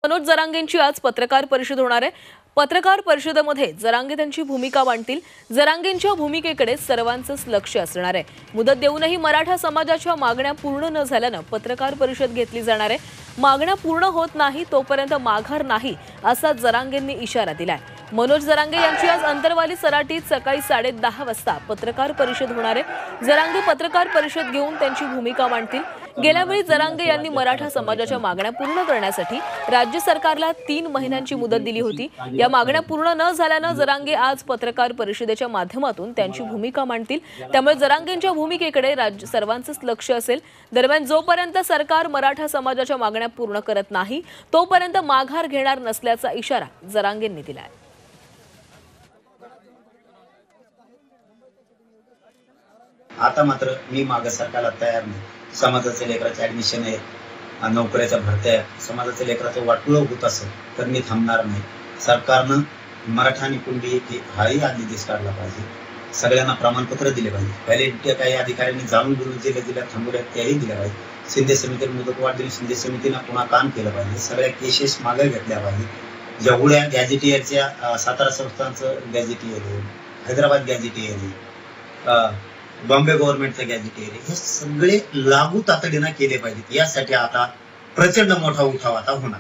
मनोज जरांगेंची आज पत्रकार परिषद होणार आहे। पत्रकार परिषदेमध्ये जरांगे त्यांची भूमिका मांडतील। जरांगेंच्या भूमिकेकडे सर्वांचंच लक्ष असणार आहे। मुदत देऊनही मराठा समाजाच्या मागण्या पूर्ण न झाल्यानं पत्रकार परिषद घेतली जाणार आहे। मागण्या पूर्ण होत नाही तोपर्यंत माघार नाही असा जरांगेंनी इशारा दिलाय। मनोज जरांगे यांची आज अंतरवाली सराटीत सकाळी 10:30 वाजता पत्रकार परिषद होणार आहे। जरांगे पत्रकार परिषद घेऊन त्यांची भूमिका मांडतील। गेल्या वेळी जरांगे यांनी मराठा समाजाच्या मागण्या पूर्ण करण्यासाठी राज्य सरकारला 3 महिन्यांची मुदत दिली होती। या मागण्या पूर्ण न झाल्यानं जरांगे आज पत्रकार परिषदेच्या माध्यमातून त्यांची भूमिका मांडतील। त्यामुळे जरांगेंच्या भूमिकेकडे राज्य सर्वांचंच लक्ष असेल। दरम्यान जोपर्यंत सरकार मराठा समाजाच्या मागण्या पूर्ण करत नाही तोपर्यंत माघार घेणार नसल्याचा इशारा जरांगेंनी दिलाय। आता मात्र मी मागे सरकारला तयार नाही। समाजाचे लेकराचे ऍडमिशन आहे, नोकऱ्याच्या भरत्या, समाजाचे लेकराचं वाटोळं होत असेल तर मी थांबणार नाही। सरकारनं मराठा आणि कुणबी हाही आदेश काढला पाहिजे। सगळ्यांना प्रमाणपत्र दिले पाहिजे। व्हॅलिडिटी काही अधिकाऱ्यांनी जाणून बुजून जिल्ह्यात थांबवल्या त्याही दिल्या पाहिजे। शिंदे समितीने मुदतवाढ दिली, शिंदे समितीनं पुन्हा काम केलं पाहिजे। सगळ्या केसेस मागे घेतल्या पाहिजे। जेवढ्या गॅझेटियरच्या सातारा संस्थांचं गॅझेटियर आहे, हैदराबाद गॅझेटियर आहे, बॉम्बे गव्हर्नमेंटचं गॅझेटियर आहे, हे सगळे लागू तातडीनं केले पाहिजेत। यासाठी आता प्रचंड मोठा उठाव आता होणार।